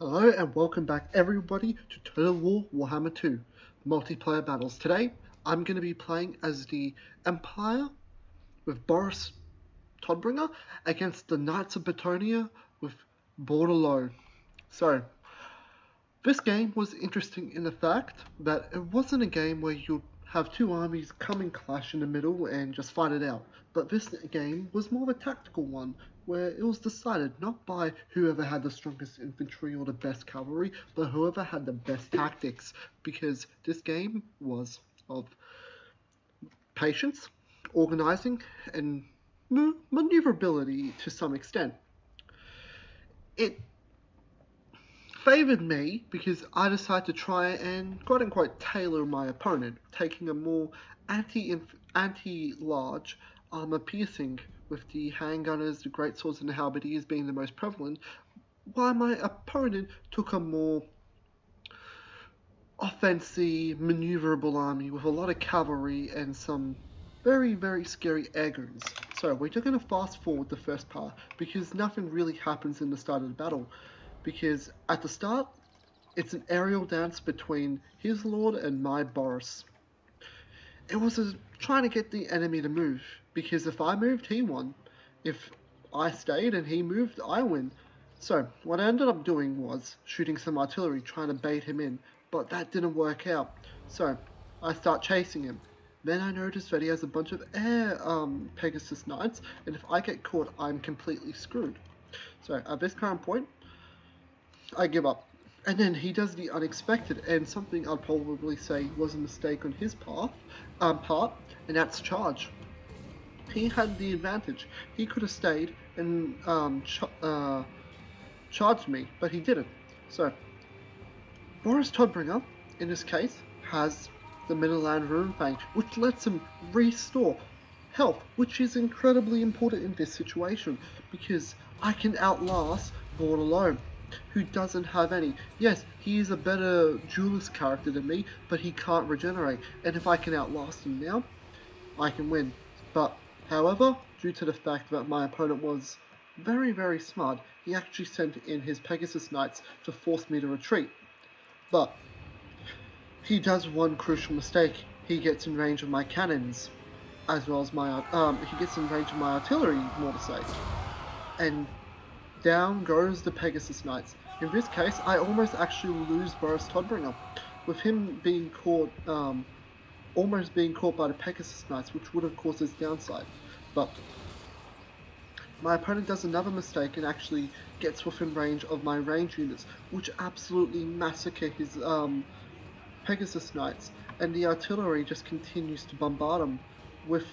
Hello and welcome back everybody to Total War Warhammer 2 multiplayer battles. Today I'm going to be playing as the Empire with Boris Todbringer against the Knights of Bretonnia with Bordelot. So this game was interesting in the fact that it wasn't a game where you have two armies come and clash in the middle and just fight it out. But this game was more of a tactical one, where it was decided not by whoever had the strongest infantry or the best cavalry, but whoever had the best tactics, because this game was of patience, organizing, and maneuverability to some extent. It favored me because I decided to try and quote unquote tailor my opponent, taking a more anti large armor piercing with the handgunners, the greatswords, and the halberdiers being the most prevalent, while my opponent took a more offensive, maneuverable army with a lot of cavalry and some very scary air goons. So we're just going to fast forward the first part because nothing really happens in the start of the battle. Because at the start, it's an aerial dance between his lord and my Boris. It was trying to get the enemy to move, because if I moved, he won. If I stayed and he moved, I win. So what I ended up doing was shooting some artillery, trying to bait him in, but that didn't work out. So I start chasing him. Then I notice that he has a bunch of air Pegasus Knights, and if I get caught, I'm completely screwed. So at this current point, I give up. And then he does the unexpected, and something I'd probably say was a mistake on his part, and that's charge. He had the advantage. He could have stayed and charged me, but he didn't. So Boris Todbringer, in this case, has the Midland Rune Fang, which lets him restore health, which is incredibly important in this situation, because I can outlast Bordelot, who doesn't have any. Yes, he is a better duelist character than me, but he can't regenerate, and if I can outlast him now, I can win. But, however, due to the fact that my opponent was very smart, he actually sent in his Pegasus Knights to force me to retreat. But he does one crucial mistake. He gets in range of my cannons, as well as my he gets in range of my artillery, more to say, and down goes the Pegasus Knights. In this case, I almost actually lose Boris Todbringer, with him being caught, almost being caught by the Pegasus Knights, which would have caused his downside. But my opponent does another mistake and actually gets within range of my range units, which absolutely massacre his Pegasus Knights, and the artillery just continues to bombard him, with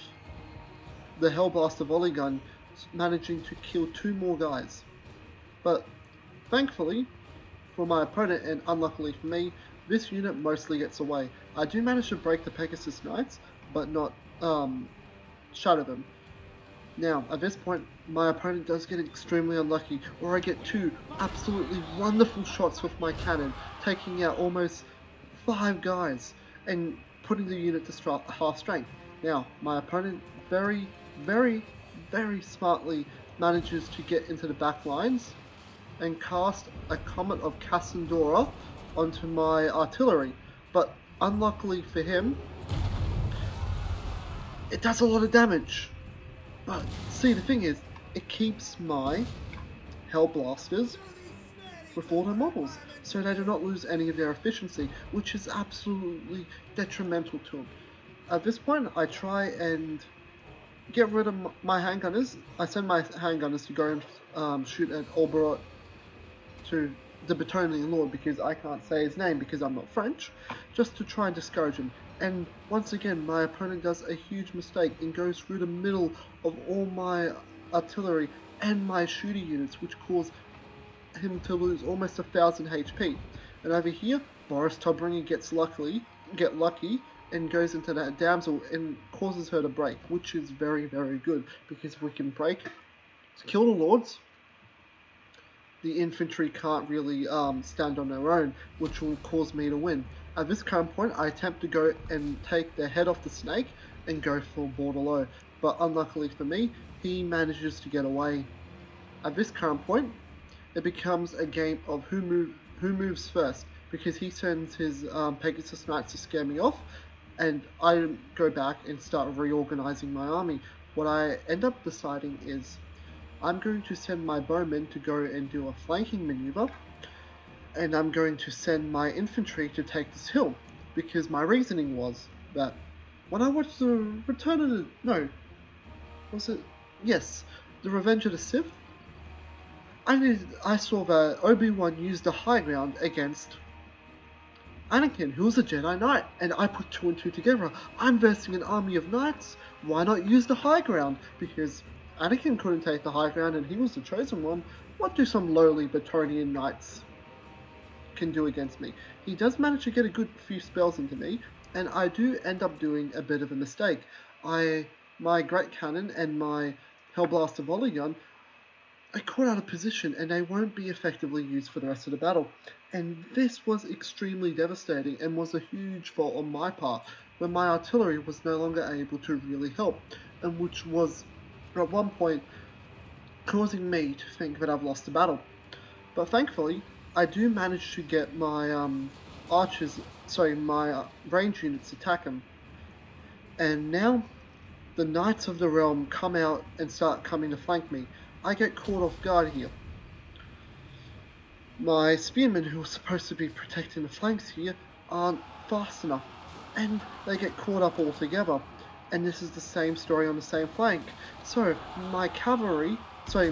the Hellblaster volley gun managing to kill two more guys. But thankfully for my opponent, and unluckily for me, this unit mostly gets away. I do manage to break the Pegasus Knights, but not shatter them. Now, at this point, my opponent does get extremely unlucky, or I get two absolutely wonderful shots with my cannon, taking out almost 5 guys, and putting the unit to half strength. Now, my opponent very smartly manages to get into the back lines and cast a Comet of Cassandora onto my artillery. But unluckily for him, it does a lot of damage. But see, the thing is, it keeps my Hellblasters with all their models, so they do not lose any of their efficiency, which is absolutely detrimental to them. At this point, I try and get rid of my handgunners. I send my handgunners to go and shoot at Oberot, to the Bretonnian Lord, because I can't say his name because I'm not French, just to try and discourage him. And once again, my opponent does a huge mistake and goes through the middle of all my artillery and my shooter units, which cause him to lose almost 1,000 HP. And over here, Boris Todbringer gets lucky and goes into that damsel and causes her to break, which is very good, because if we can break to kill the lords, the infantry can't really stand on their own, which will cause me to win. At this current point, I attempt to go and take the head off the snake and go for Bordelot, but unluckily for me, he manages to get away. At this current point, it becomes a game of who moves first, because he sends his Pegasus Knights to scare me off, and I go back and start reorganizing my army. What I end up deciding is I'm going to send my bowmen to go and do a flanking maneuver, and I'm going to send my infantry to take this hill, because my reasoning was that when I watched the Return of the... No, was it? Yes, the Revenge of the Sith. I saw that Obi-Wan used the high ground against Anakin, who was a Jedi Knight, and I put two and two together. I'm versing an army of knights. Why not use the high ground? Because Anakin couldn't take the high ground, and he was the chosen one. What do some lowly Bretonnian knights can do against me? He does manage to get a good few spells into me, and I do end up doing a bit of a mistake. My Great Cannon and my Hellblaster Volley Gun are caught out of position, and they won't be effectively used for the rest of the battle. And this was extremely devastating and was a huge fault on my part, when my artillery was no longer able to really help, and which was at one point causing me to think that I've lost the battle. But thankfully, I do manage to get my range units attack them. And now the Knights of the Realm come out and start coming to flank me. I get caught off guard here. My spearmen, who are supposed to be protecting the flanks here, aren't fast enough, and they get caught up altogether. And this is the same story on the same flank. So my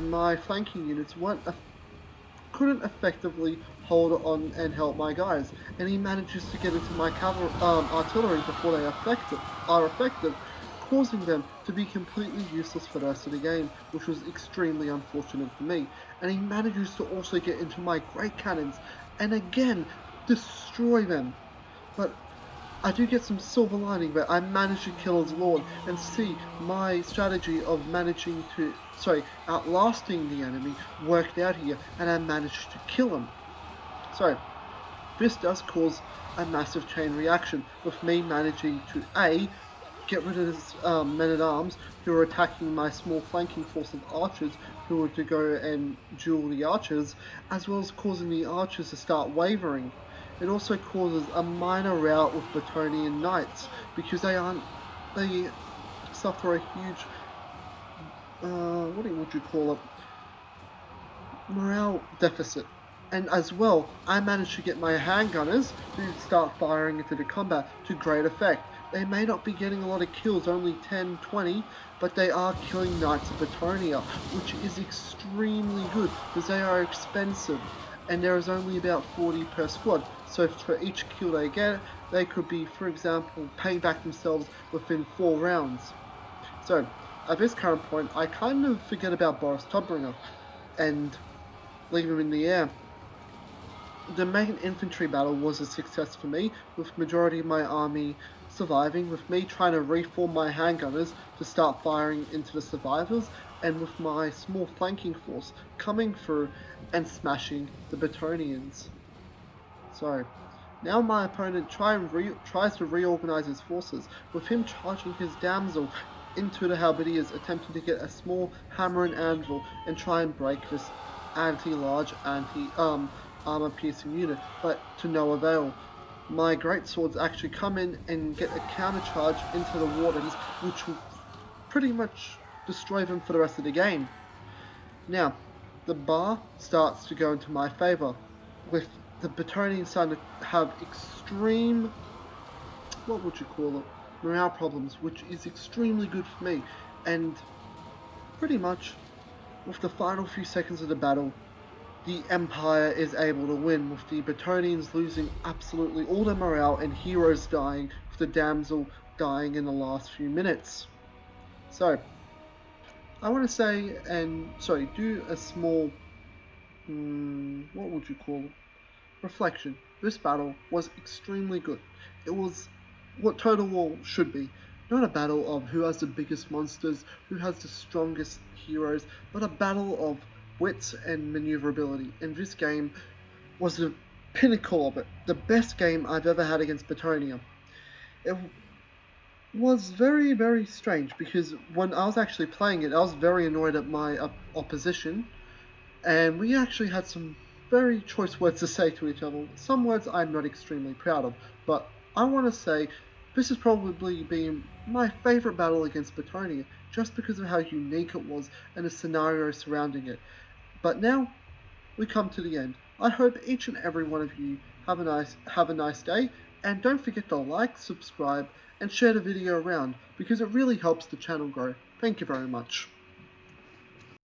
my flanking units couldn't effectively hold on and help my guys, and he manages to get into my artillery before they are effective, causing them to be completely useless for the rest of the game, which was extremely unfortunate for me. And he manages to also get into my great cannons, and again, destroy them. But I do get some silver lining that I managed to kill his lord, and see my strategy of outlasting the enemy worked out here, and I managed to kill him. So, this does cause a massive chain reaction, with me managing to A, get rid of his men-at-arms, who are attacking my small flanking force of archers, who were to go and duel the archers, as well as causing the archers to start wavering. It also causes a minor rout with Bretonnian knights, because they suffer a huge, what would you call it, morale deficit. And as well, I managed to get my handgunners to start firing into the combat to great effect. They may not be getting a lot of kills, only 10, 20, but they are killing Knights of Bretonnia, which is extremely good, because they are expensive, and there is only about 40 per squad. So for each kill they get, they could be, for example, paying back themselves within 4 rounds. So, at this current point, I kind of forget about Boris Todbringer, and leave him in the air. The main infantry battle was a success for me, with majority of my army surviving, with me trying to reform my handgunners to start firing into the survivors, and with my small flanking force coming through and smashing the Bretonnians. So, now my opponent tries to reorganize his forces, with him charging his damsel into the halberdiers, attempting to get a small hammer and anvil and try and break this anti-large, armor-piercing unit, but to no avail. My great swords actually come in and get a counter charge into the wardens, which will pretty much destroy them for the rest of the game. Now, the bar starts to go into my favour, with the Bretonnians starting to have extreme, what would you call it, morale problems, which is extremely good for me. And pretty much, with the final few seconds of the battle, the Empire is able to win, with the Bretonnians losing absolutely all their morale and heroes dying, with the damsel dying in the last few minutes. So, I want to say, do a small, what would you call it? Reflection. This battle was extremely good. It was what Total War should be. Not a battle of who has the biggest monsters, who has the strongest heroes, but a battle of wits and maneuverability. And this game was the pinnacle of it. The best game I've ever had against Bretonnia. It was very, very strange, because when I was actually playing it, I was very annoyed at my opposition, and we actually had some very choice words to say to each other. Some words I'm not extremely proud of, but I want to say this has probably been my favourite battle against Bretonnia, just because of how unique it was and the scenario surrounding it. But now we come to the end. I hope each and every one of you have a nice day, and don't forget to like, subscribe, and share the video around because it really helps the channel grow. Thank you very much.